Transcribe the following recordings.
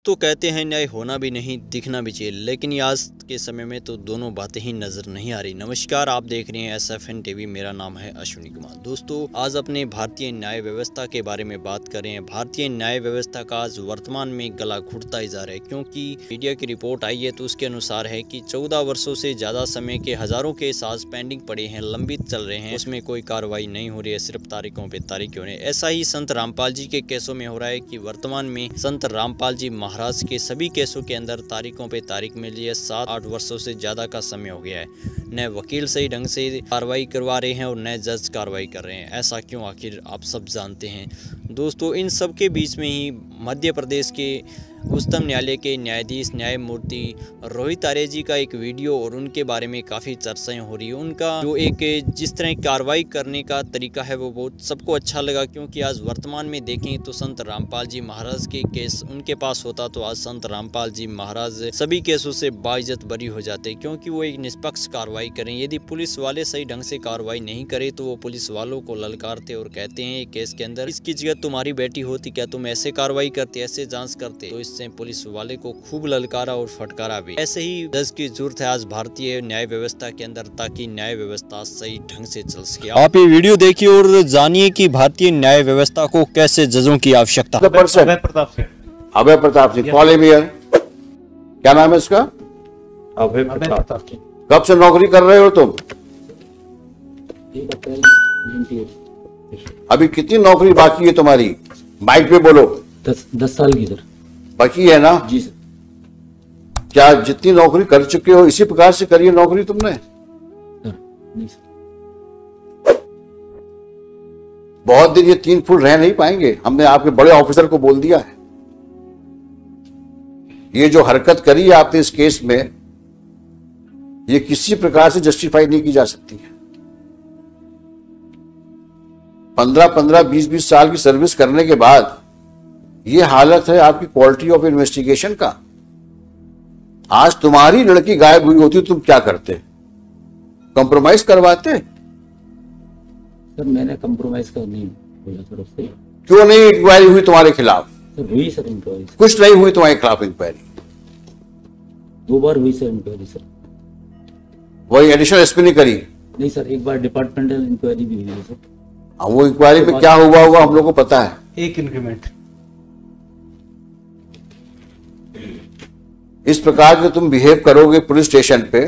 तो कहते हैं न्याय होना भी नहीं दिखना भी चाहिए, लेकिन आज के समय में तो दोनों बातें ही नजर नहीं आ रही। नमस्कार, आप देख रहे हैं SFN टीवी। मेरा नाम है अश्विनी कुमार। दोस्तों, आज अपने भारतीय न्याय व्यवस्था के बारे में बात कर रहे हैं। भारतीय न्याय व्यवस्था का आज वर्तमान में गला घुटता ही जा रहा है, क्योंकि मीडिया की रिपोर्ट आई है तो उसके अनुसार है कि 14 वर्षों से ज्यादा समय के हजारों केस आज पेंडिंग पड़े हैं, लंबित चल रहे हैं, उसमें कोई कार्रवाई नहीं हो रही है, सिर्फ तारीखों पे तारीख हो रही है। ऐसा ही संत रामपाल जी के केसों में हो रहा है कि वर्तमान में संत रामपाल जी महाराज के सभी केसों के अंदर तारीखों पे तारीख मिल रही है। 7-8 वर्षों से ज्यादा का समय हो गया है। न वकील सही ढंग से कार्रवाई करवा रहे हैं और न जज कार्रवाई कर रहे हैं। ऐसा क्यों, आखिर आप सब जानते हैं। दोस्तों, इन सब के बीच में ही मध्य प्रदेश के उच्चतम न्यायालय के न्यायाधीश न्यायमूर्ति रोहित आर्य जी का एक वीडियो और उनके बारे में काफ़ी चर्चाएं हो रही है। उनका जो एक जिस तरह कार्रवाई करने का तरीका है वो बहुत सबको अच्छा लगा, क्योंकि आज वर्तमान में देखें तो संत रामपाल जी महाराज के केस उनके पास होता तो आज संत रामपाल जी महाराज सभी केसों से बाइज्जत बरी हो जाते, क्योंकि वो एक निष्पक्ष कार्रवाई करें। यदि पुलिस वाले सही ढंग से कार्रवाई नहीं करे तो वो पुलिस वालों को ललकारते और कहते हैं केस के अंदर इसकी जगह तुम्हारी बेटी होती, क्या तुम ऐसे कार्रवाई करते, ऐसे जांच करते। तो इससे पुलिस वाले को खूब ललकारा और फटकारा भी। ऐसे ही जज की जरूरत है आज भारतीय न्याय व्यवस्था के अंदर, ताकि न्याय व्यवस्था सही ढंग से चल सके। आप ये वीडियो देखिए और जानिए कि भारतीय न्याय व्यवस्था को कैसे जजों की आवश्यकता। अभय प्रताप सिंह कॉलेज, क्या नाम है इसका? अभय प्रताप। कब से नौकरी कर रहे हो तुम? अभी कितनी नौकरी बाकी है तुम्हारी? माइक पे बोलो। 10 साल की सर बाकी है ना? जी सर। क्या जितनी नौकरी कर चुके हो इसी प्रकार से करी है नौकरी तुमने? सर नहीं सर। बहुत दिन ये 3 फुट रह नहीं पाएंगे। हमने आपके बड़े ऑफिसर को बोल दिया है। ये जो हरकत करी है आपने इस केस में, ये किसी प्रकार से जस्टिफाई नहीं की जा सकती है। 15-15, 20-20 साल की सर्विस करने के बाद ये हालत है आपकी क्वालिटी ऑफ इन्वेस्टिगेशन का। आज तुम्हारी लड़की गायब हुई होती तुम क्या करते? कंप्रोमाइज करवाते? सर मैंने कंप्रोमाइज कर नहीं बोला सर उससे। क्यों नहीं इंक्वायरी हुई तुम्हारे खिलाफ? सर हुई सर इंक्वायरी। कुछ नहीं हुई तुम्हारे खिलाफ इंक्वायरी? 2 बार हुई सर इंक्वायरी सर। वही एडिशनल एसपी ने करी? नहीं सर, एक बार डिपार्टमेंटल इंक्वायरी भी हुई है सर। वो इंक्वायरी में क्या हुआ होगा हम लोग को पता है। एक इंक्रीमेंट। इस प्रकार के तुम बिहेव करोगे पुलिस स्टेशन पे,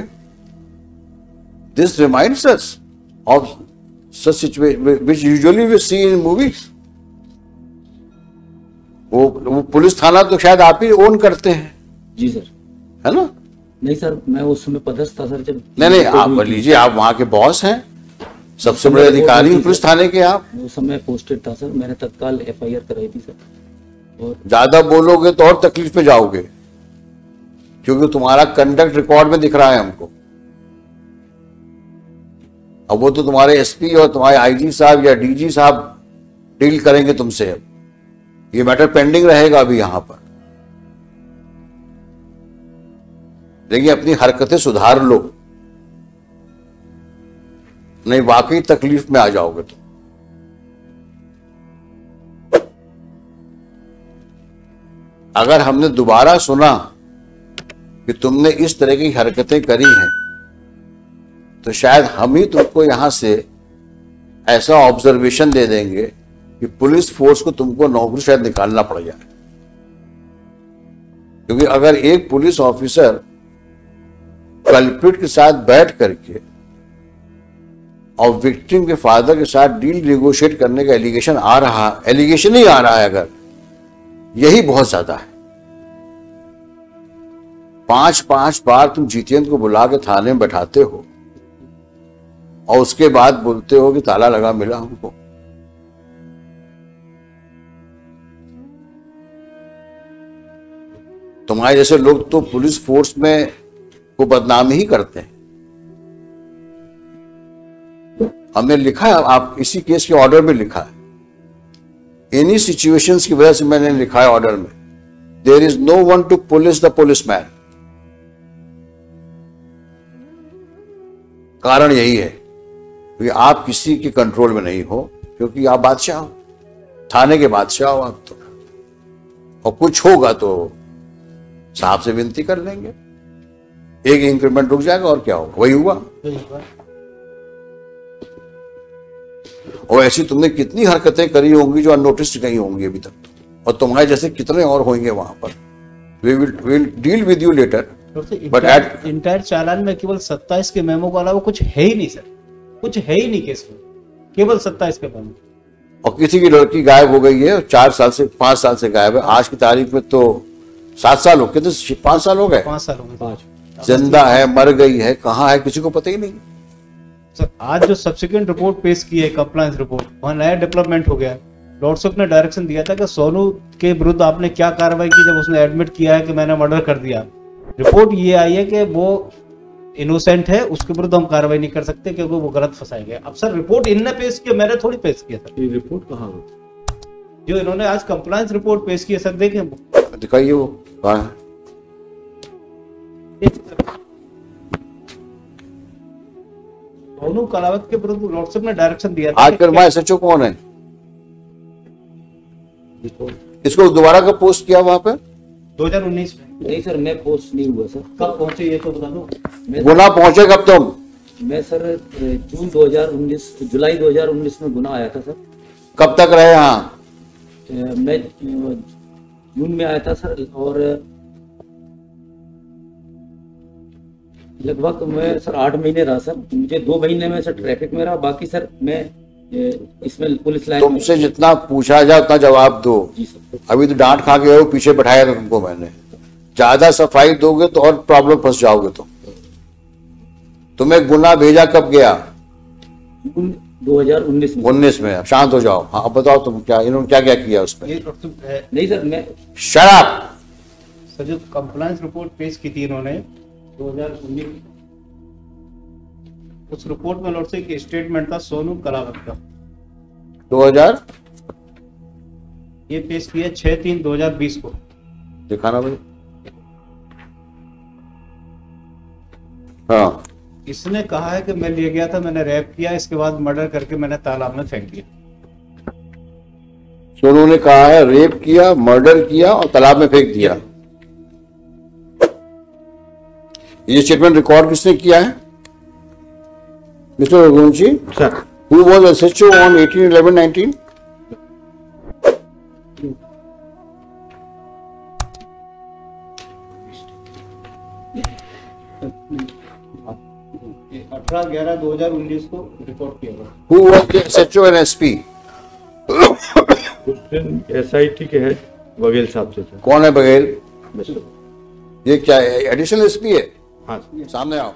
this reminds us of such situation which usually we see in movies. वो पुलिस थाना तो शायद आप ही ओन करते हैं। जी सर। है ना? नहीं सर, मैं उस समय पदस्थ था सर जब। नहीं, आप लीजिए, आप वहां के बॉस हैं, सबसे बड़े अधिकारी पुलिस थाने के आप। उस समय पोस्टेड था सर, मैंने तत्काल FIR कराई थी सर। और ज्यादा बोलोगे तो और तकलीफ में जाओगे, क्योंकि तुम्हारा कंडक्ट रिकॉर्ड में दिख रहा है हमको। अब वो तो तुम्हारे SP और तुम्हारे IG साहब या DG साहब डील करेंगे तुमसे। अब ये मैटर पेंडिंग रहेगा अभी यहां पर। देखिए, अपनी हरकतें सुधार लो, नहीं वाकई तकलीफ में आ जाओगे तुम। अगर हमने दोबारा सुना कि तुमने इस तरह की हरकतें करी हैं तो शायद हम ही तुमको यहां से ऐसा ऑब्जर्वेशन दे देंगे कि पुलिस फोर्स को तुमको नौकरी शायद निकालना पड़ जाए। क्योंकि अगर एक पुलिस ऑफिसर कल्प्रिट के साथ बैठ करके और विक्टिम के फादर के साथ डील नेगोशिएट करने का एलिगेशन ही आ रहा है, अगर यही बहुत ज्यादा है। 5-5 बार तुम जीतेंद्र को बुला के थाने में बैठाते हो और उसके बाद बोलते हो कि ताला लगा मिला हमको। तुम्हारे जैसे लोग तो पुलिस फोर्स में को बदनाम ही करते हैं। हमने लिखा है, आप इसी केस के ऑर्डर में लिखा है, इन्हीं सिचुएशंस की वजह से मैंने लिखा है ऑर्डर में, there is no one to police the policeman. कारण यही है कि आप किसी के कंट्रोल में नहीं हो, क्योंकि आप बादशाह हो, थाने के बादशाह हो आप तो। और कुछ होगा तो साहब से विनती कर लेंगे, एक इंक्रीमेंट रुक जाएगा और क्या होगा, वही हुआ। और ऐसी तुमने कितनी हरकतें करी होंगी जो अननोटिस्ड गई होंगी अभी तक, और तुम्हारे जैसे कितने और होंगे वहां पर। We will deal with you later. But at entire चालान में केवल 27 के मेमो के अलावा कुछ है ही नहीं सर, कुछ है ही नहीं केस में, केवल 27 के मेमो। और किसी की लड़की गायब हो गई है, 4 साल से 5 साल से गायब है, आज की तारीख में तो 7 साल हो गए, तो 5 साल हो गए, 5 साल हो गए, जिंदा है मर गई है कहाँ है किसी को पता ही नहीं। सर आज जो सब्सिक्वेंट रिपोर्ट पेश की है, कंप्लायंस रिपोर्ट, वहाँ नया डेवलपमेंट हो गया। लॉर्डशिप ने डायरेक्शन दिया था कि सोनू के विरुद्ध आपने क्या कार्रवाई की जब उसने एडमिट किया है कि मैंने मर्डर कर दिया। रिपोर्ट ये आई है कि वो इनोसेंट है, उसके विरुद्ध हम कार्रवाई नहीं कर सकते क्योंकि वो गलत फंसाए गए। अब सर रिपोर्ट इनने पेश किया, मैंने थोड़ी पेश किया सर। ये रिपोर्ट कहाँ है? जो इन्होंने आज कंप्लायंस रिपोर्ट पेश की है सर, देखें दिखाइए वो कहाँ है। सोनू कलावत के विरुद्ध लॉर्डशिप ने डायरेक्शन दिया था। आजकल वहाँ SHO कौन है? इसको दोबारा कब पोस्ट किया वहां पे? 2019 में। नहीं सर, मैं पोस्ट नहीं हुआ सर। कब पहुंचे ये तो बता दो। गुना पहुंचे कब तुम? मैं सर जून 2019 जुलाई 2019 में गुना आया था सर। कब तक रहे यहाँ? मैं जून में आया था सर, और लगभग मैं सर 8 महीने रहा सर। मुझे 2 महीने में सर ट्रैफिक में रहा, बाकी सर मैं इसमें पुलिस लाइन। तुमसे जितना पूछा जाए उतना जवाब दो। जी सर। अभी तो डांट खा के हो, पीछे बैठाया था तुमको मैंने। ज्यादा सफाई दोगे तो और प्रॉब्लम फंस जाओगे। तुम्हें गुना भेजा कब गया? 2019 में। 19 में। अब शांत हो जाओ। हाँ अब बताओ तुम क्या, इन्होंने क्या क्या किया उसमें? नहीं सर, मैं शराब सर जो कंप्लायंस रिपोर्ट पेश की थी इन्होंने 2019, उस रिपोर्ट में लॉर्ड से एक स्टेटमेंट था सोनू कलावत का 2000 ये पेश किया 6/3/2020 को। दिखाना भाई। हाँ इसने कहा है कि मैं ले गया था, मैंने रैप किया, इसके बाद मर्डर करके मैंने तालाब में फेंक दिया। सोनू ने कहा है रेप किया, मर्डर किया और तालाब में फेंक दिया। ये स्टेटमेंट रिकॉर्ड किसने किया है? Mister Raghuvanshi sir. Who was SHO on 18/11/19? ये 18/11/2019 को रिपोर्ट किया गया। Who was the SHO and SP? SIT के हेड बघेल साहब से थे। कौन है बघेल? ये क्या एडिशनल SP है? हाँ सामने आओ।